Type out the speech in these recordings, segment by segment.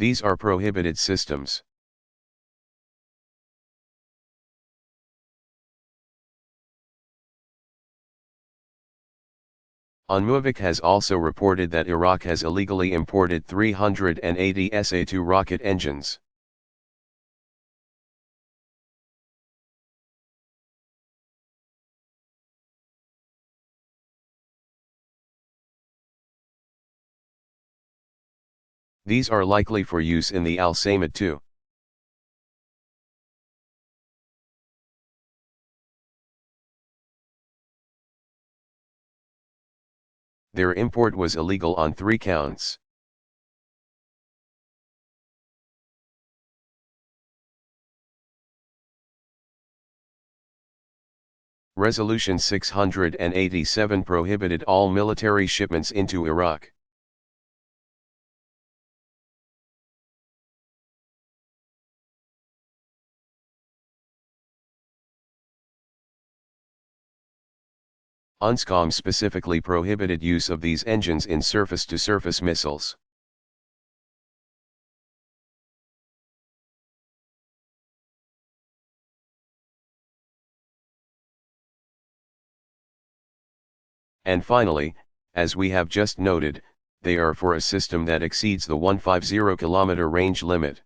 These are prohibited systems. UNMOVIC has also reported that Iraq has illegally imported 380 SA-2 rocket engines. These are likely for use in the Al-Samad II. Their import was illegal on 3 counts. Resolution 687 prohibited all military shipments into Iraq. UNSCOM specifically prohibited use of these engines in surface-to-surface missiles. And finally, as we have just noted, they are for a system that exceeds the 150 km range limit.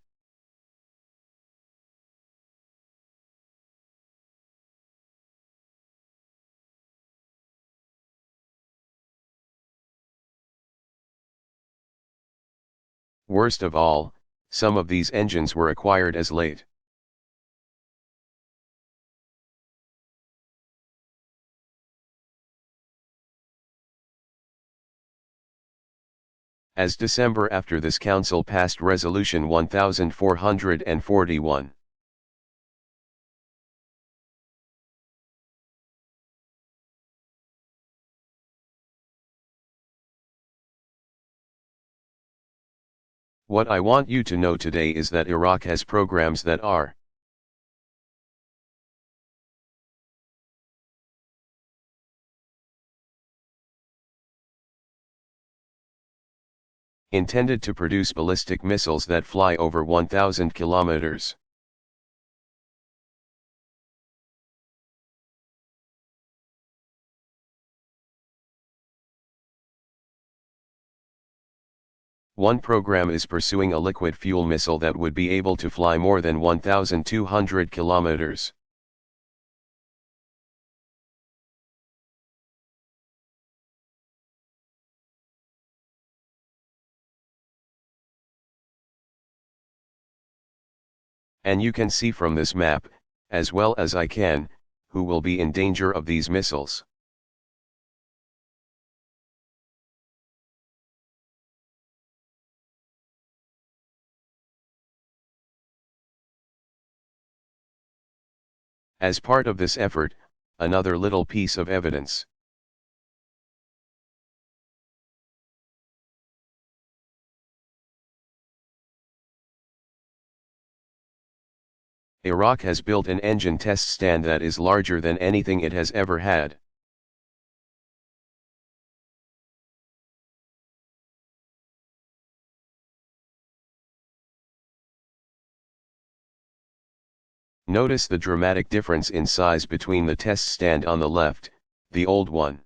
Worst of all, some of these engines were acquired as late. As December after this council passed Resolution 1441. What I want you to know today is that Iraq has programs that are intended to produce ballistic missiles that fly over 1,000 kilometers. One program is pursuing a liquid fuel missile that would be able to fly more than 1,200 kilometers. And you can see from this map, as well as I can, who will be in danger of these missiles. As part of this effort, another little piece of evidence. Iraq has built an engine test stand that is larger than anything it has ever had. Notice the dramatic difference in size between the test stand on the left, the old one,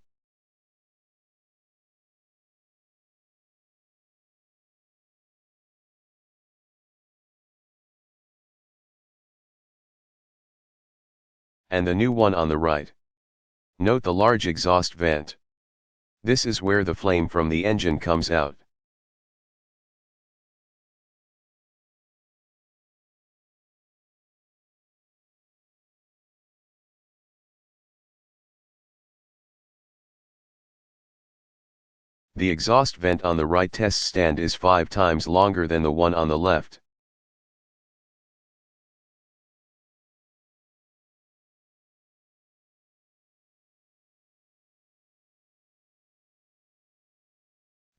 and the new one on the right. Note the large exhaust vent. This is where the flame from the engine comes out. The exhaust vent on the right test stand is 5 times longer than the one on the left.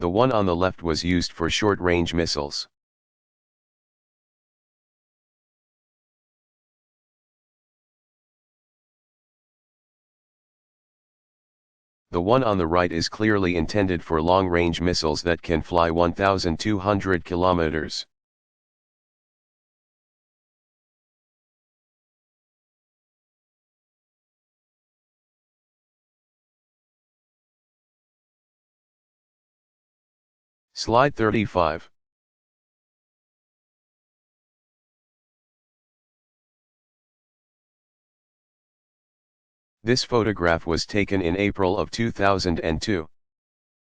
The one on the left was used for short-range missiles. The one on the right is clearly intended for long-range missiles that can fly 1,200 kilometers. Slide 35. This photograph was taken in April of 2002.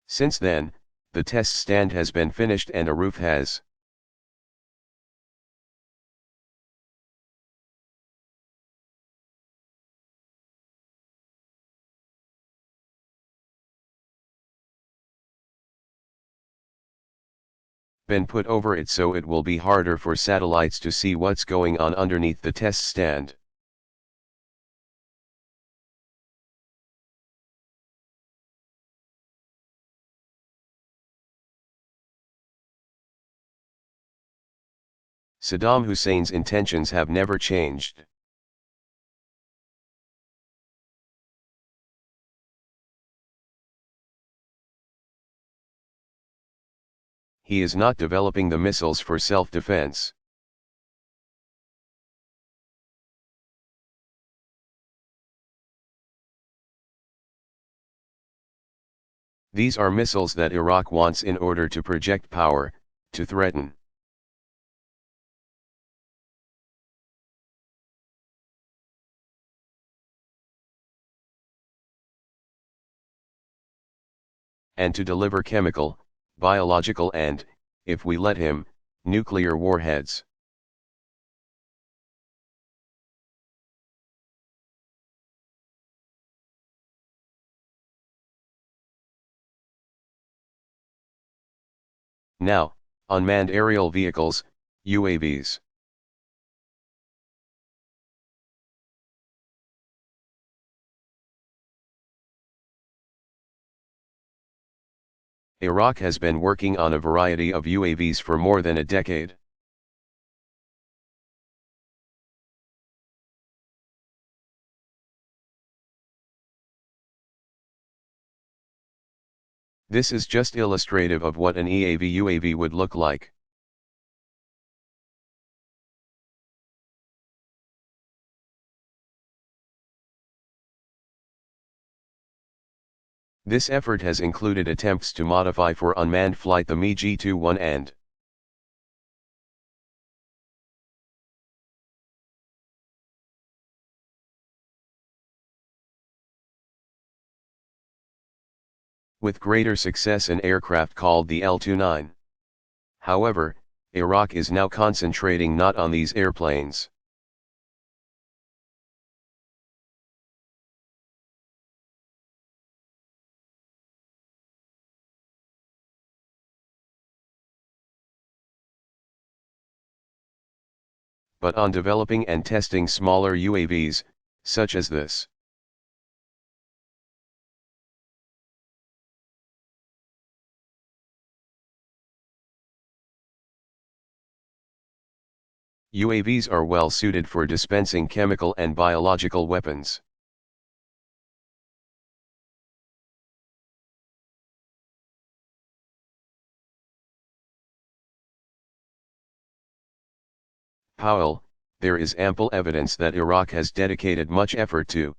Since then, the test stand has been finished and a roof has been put over it, so it will be harder for satellites to see what's going on underneath the test stand. Saddam Hussein's intentions have never changed. He is not developing the missiles for self-defense. These are missiles that Iraq wants in order to project power, to threaten. And to deliver chemical, biological and, if we let him, nuclear warheads. Now, unmanned aerial vehicles, UAVs. Iraq has been working on a variety of UAVs for more than a decade. This is just illustrative of what an EAV-UAV would look like. This effort has included attempts to modify for unmanned flight the MiG-21 and with greater success an aircraft called the L-29. However, Iraq is now concentrating not on these airplanes. But on developing and testing smaller UAVs, such as this. UAVs are well suited for dispensing chemical and biological weapons. Powell, there is ample evidence that Iraq has dedicated much effort to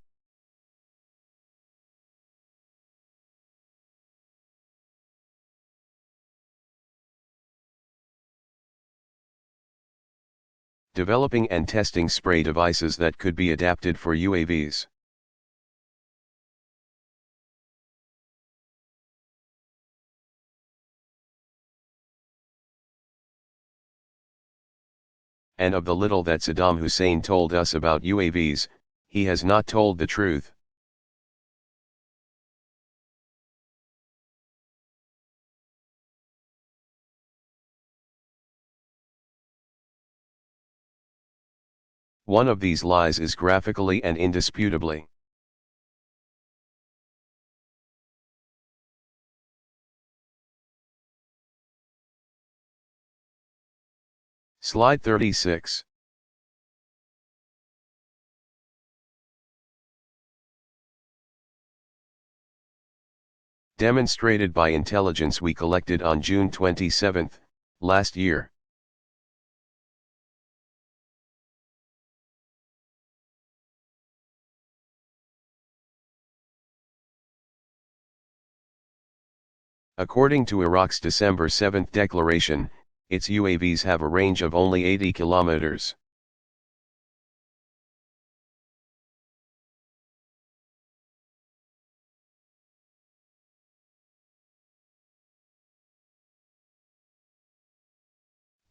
developing and testing spray devices that could be adapted for UAVs. And of the little that Saddam Hussein told us about UAVs, he has not told the truth. One of these lies is graphically and indisputably. Slide 36. Demonstrated by intelligence we collected on June 27, last year. According to Iraq's December 7 declaration, its UAVs have a range of only 80 kilometers.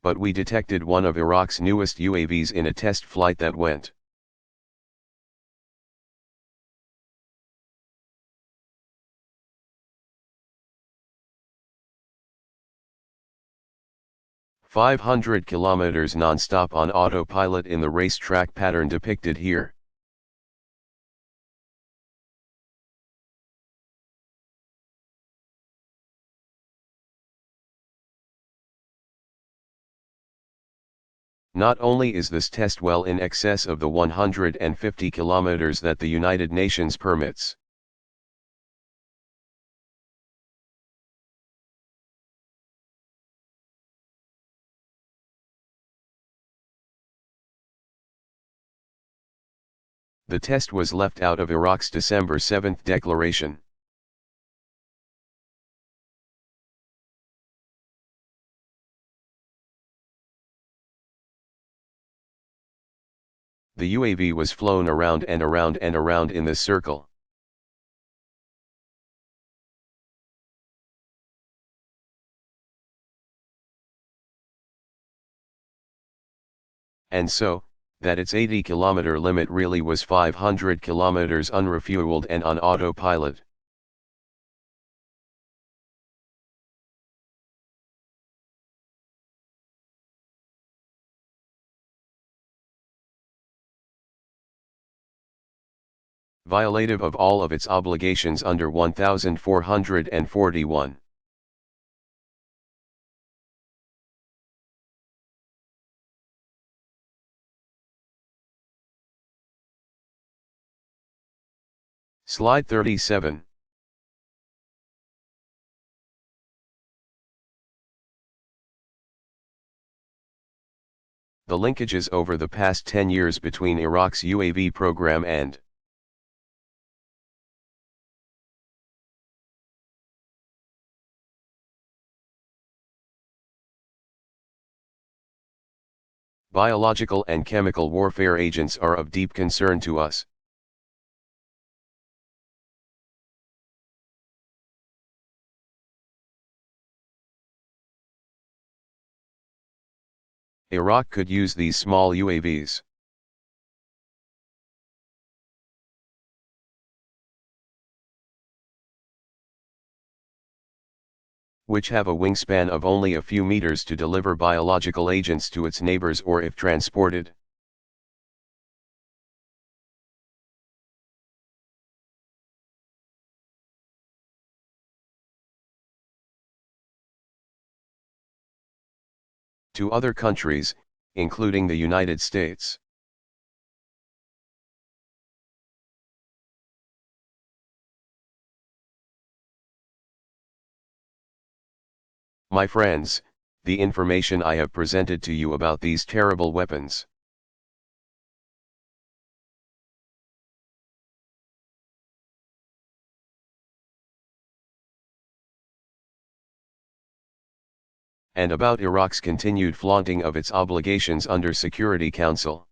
But we detected one of Iraq's newest UAVs in a test flight that went 500 kilometers non-stop on autopilot in the racetrack pattern depicted here. Not only is this test well in excess of the 150 kilometers that the United Nations permits. The test was left out of Iraq's December 7 declaration. The UAV was flown around and around and around in this circle. And so, that its 80-kilometer limit really was 500 kilometers unrefueled and on autopilot. Violative of all of its obligations under 1441. Slide 37. The linkages over the past 10 years between Iraq's UAV program and biological and chemical warfare agents are of deep concern to us. Iraq could use these small UAVs. Which have a wingspan of only a few meters to deliver biological agents to its neighbors or if transported. To other countries, including the United States. My friends, the information I have presented to you about these terrible weapons and about Iraq's continued flaunting of its obligations under Security Council.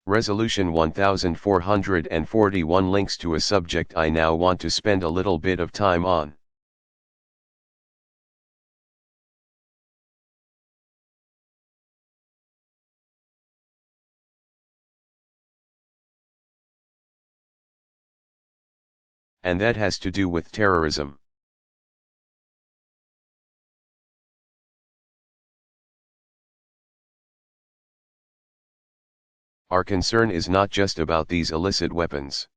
Resolution 1441 links to a subject I now want to spend a little bit of time on. And that has to do with terrorism. Our concern is not just about these illicit weapons.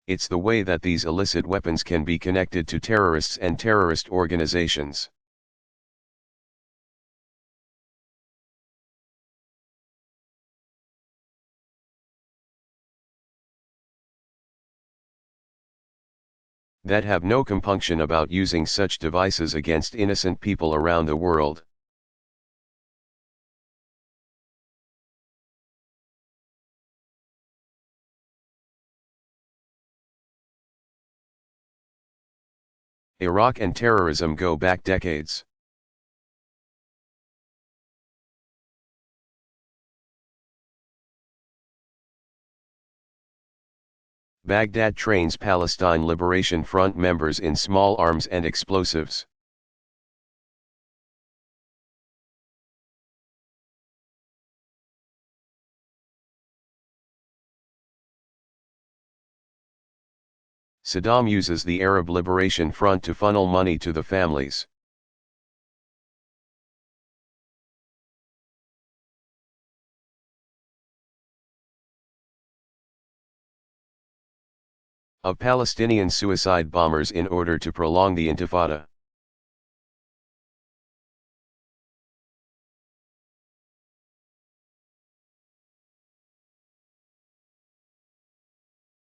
It's the way that these illicit weapons can be connected to terrorists and terrorist organizations. that have no compunction about using such devices against innocent people around the world. Iraq and terrorism go back decades. Baghdad trains Palestine Liberation Front members in small arms and explosives. Saddam uses the Arab Liberation Front to funnel money to the families. Of Palestinian suicide bombers in order to prolong the Intifada.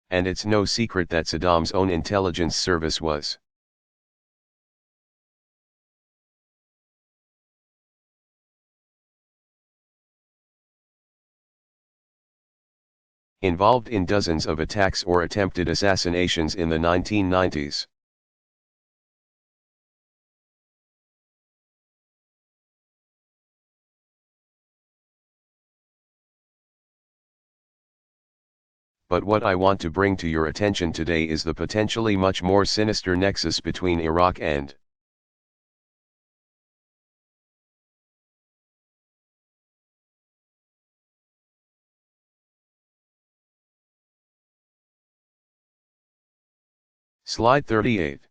And it's no secret that Saddam's own intelligence service was involved in dozens of attacks or attempted assassinations in the 1990s. But what I want to bring to your attention today is the potentially much more sinister nexus between Iraq and Slide 38.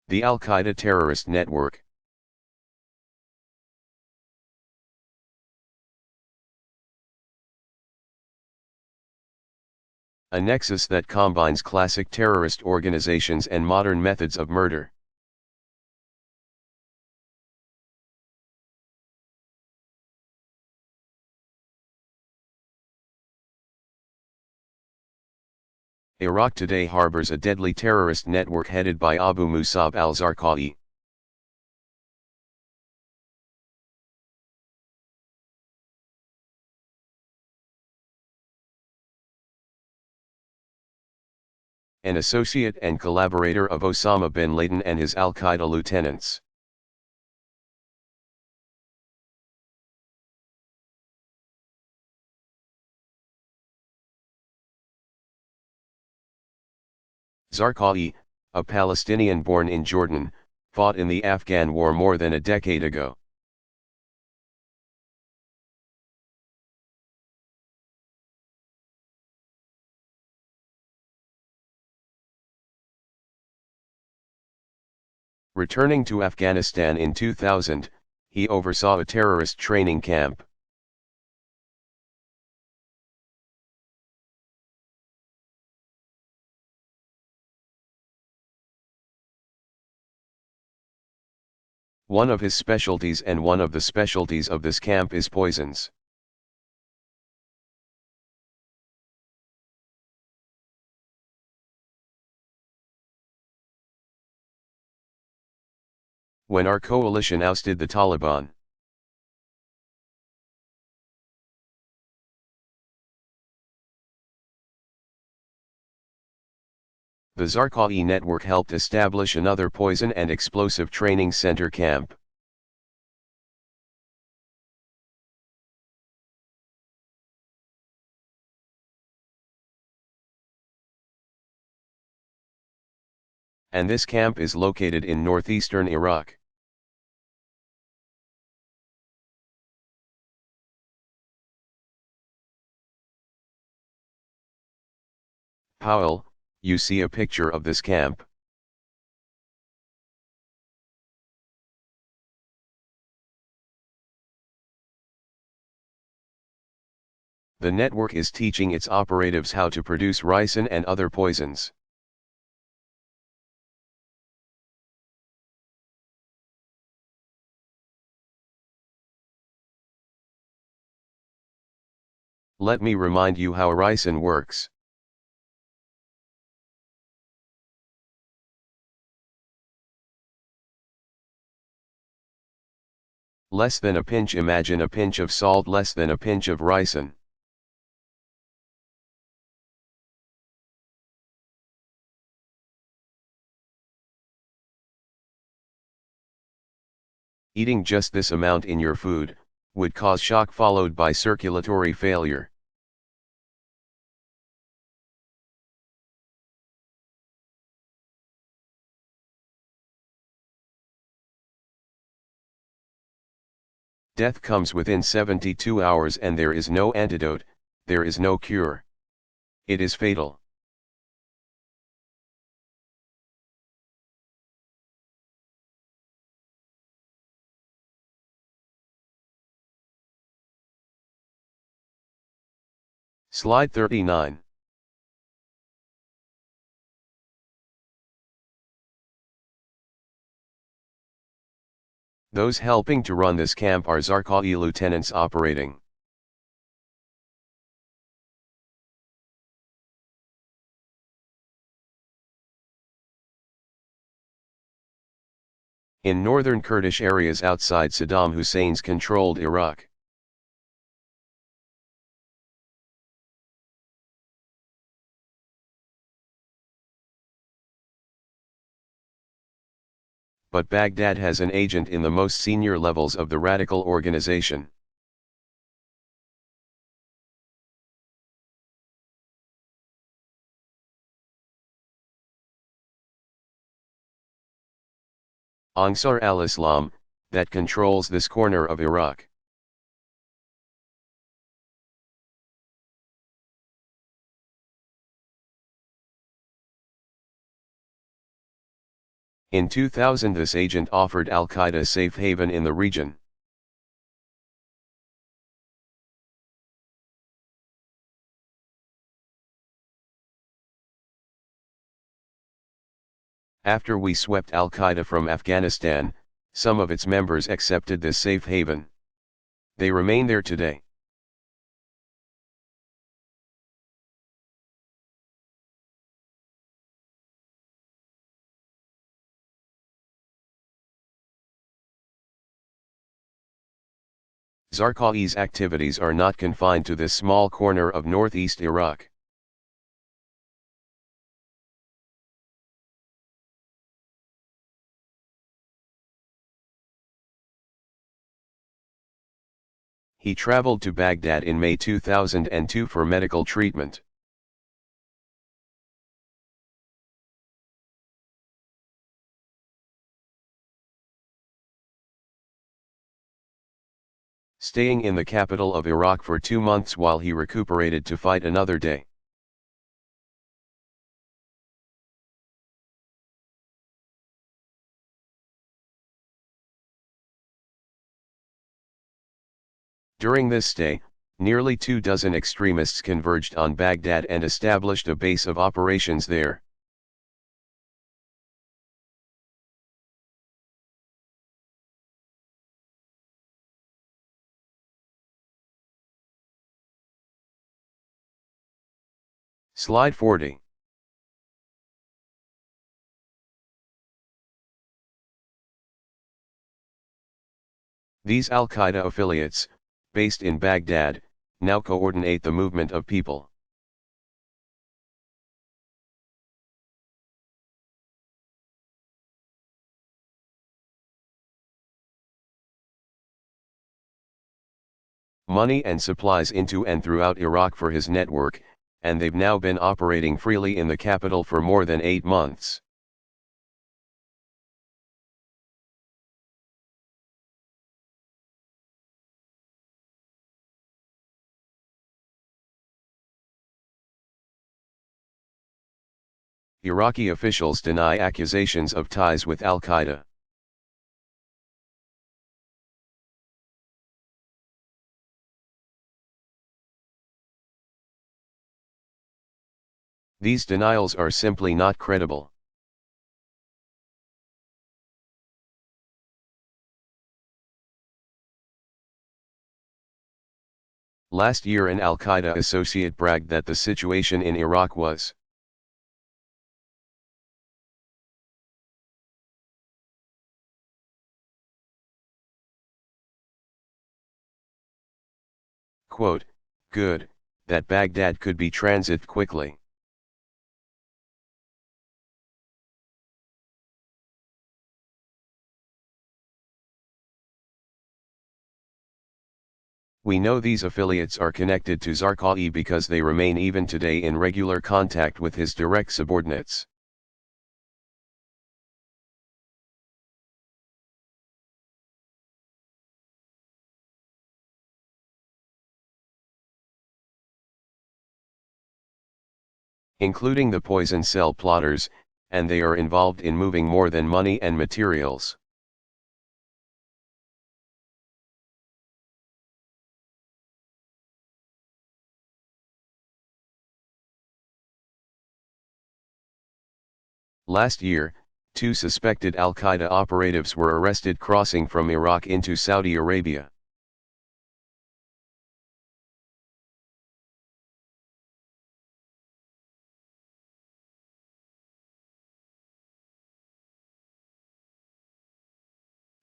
The Al-Qaeda terrorist network. A nexus that combines classic terrorist organizations and modern methods of murder. Iraq today harbors a deadly terrorist network headed by Abu Musab al-Zarqawi. An associate and collaborator of Osama bin Laden and his al-Qaeda lieutenants. Zarqawi, a Palestinian born in Jordan, fought in the Afghan War more than a decade ago. Returning to Afghanistan in 2000, he oversaw a terrorist training camp. One of his specialties and one of the specialties of this camp is poisons. When our coalition ousted the Taliban, the Zarqawi network helped establish another poison and explosive training center camp. And this camp is located in northeastern Iraq. Powell, you see a picture of this camp. The network is teaching its operatives how to produce ricin and other poisons. Let me remind you how ricin works. Less than a pinch. Imagine a pinch of salt less than a pinch of ricin. Eating just this amount in your food would cause shock followed by circulatory failure. Death comes within 72 hours and there is no antidote, there is no cure. It is fatal. Slide 39. Those helping to run this camp are Zarqawi lieutenants operating. In northern Kurdish areas outside Saddam Hussein's controlled Iraq. But Baghdad has an agent in the most senior levels of the radical organization. Ansar al-Islam, that controls this corner of Iraq. In 2000 this agent offered al-Qaeda safe haven in the region. After we swept al-Qaeda from Afghanistan, some of its members accepted this safe haven. They remain there today. Zarqawi's activities are not confined to this small corner of northeast Iraq. He traveled to Baghdad in May 2002 for medical treatment. Staying in the capital of Iraq for 2 months while he recuperated to fight another day. During this stay, nearly 24 extremists converged on Baghdad and established a base of operations there. Slide 40. These al-Qaeda affiliates, based in Baghdad, now coordinate the movement of people. Money and supplies into and throughout Iraq for his network, and they've now been operating freely in the capital for more than 8 months. Iraqi officials deny accusations of ties with al-Qaeda. These denials are simply not credible. Last year an Al-Qaeda associate bragged that the situation in Iraq was quote, good, that Baghdad could be transited quickly. We know these affiliates are connected to Zarqawi because they remain even today in regular contact with his direct subordinates. Including the poison cell plotters, and they are involved in moving more than money and materials. Last year, 2 suspected Al-Qaeda operatives were arrested crossing from Iraq into Saudi Arabia.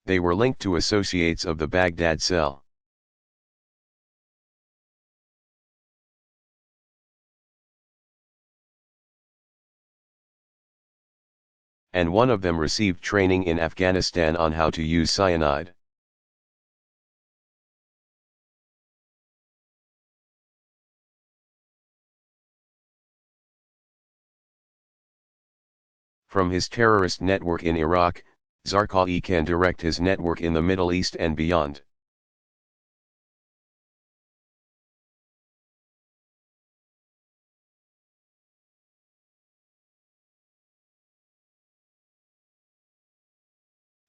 They were linked to associates of the Baghdad cell. And one of them received training in Afghanistan on how to use cyanide. From his terrorist network in Iraq, Zarqawi can direct his network in the Middle East and beyond.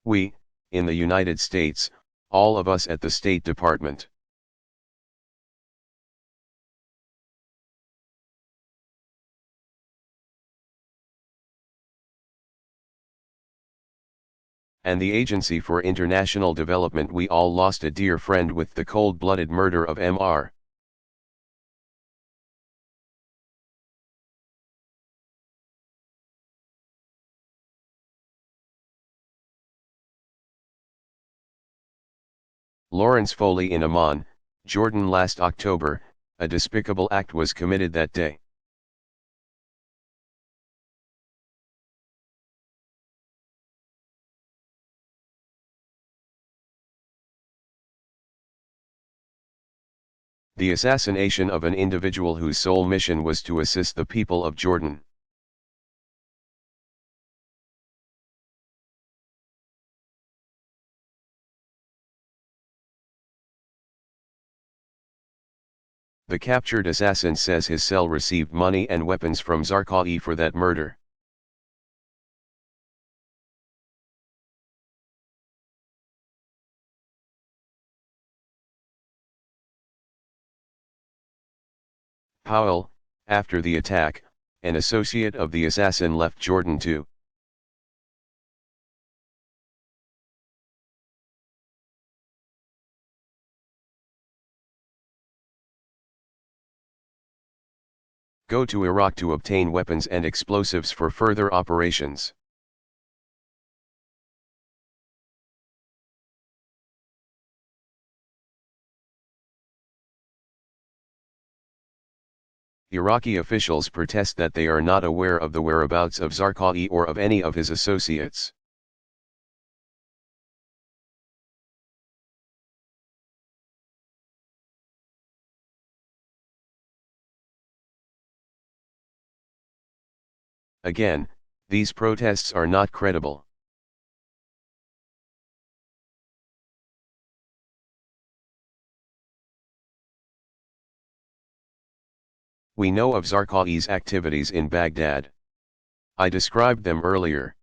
We, in the United States, all of us at the State Department. And the Agency for International Development, we all lost a dear friend with the cold-blooded murder of Mr. Lawrence Foley in Amman, Jordan last October. A despicable act was committed that day. The assassination of an individual whose sole mission was to assist the people of Jordan. The captured assassin says his cell received money and weapons from Zarqawi for that murder. Powell, after the attack, an associate of the assassin left Jordan to go to Iraq to obtain weapons and explosives for further operations. Iraqi officials protest that they are not aware of the whereabouts of Zarqawi or of any of his associates. Again, these protests are not credible. We know of Zarqawi's activities in Baghdad. I described them earlier.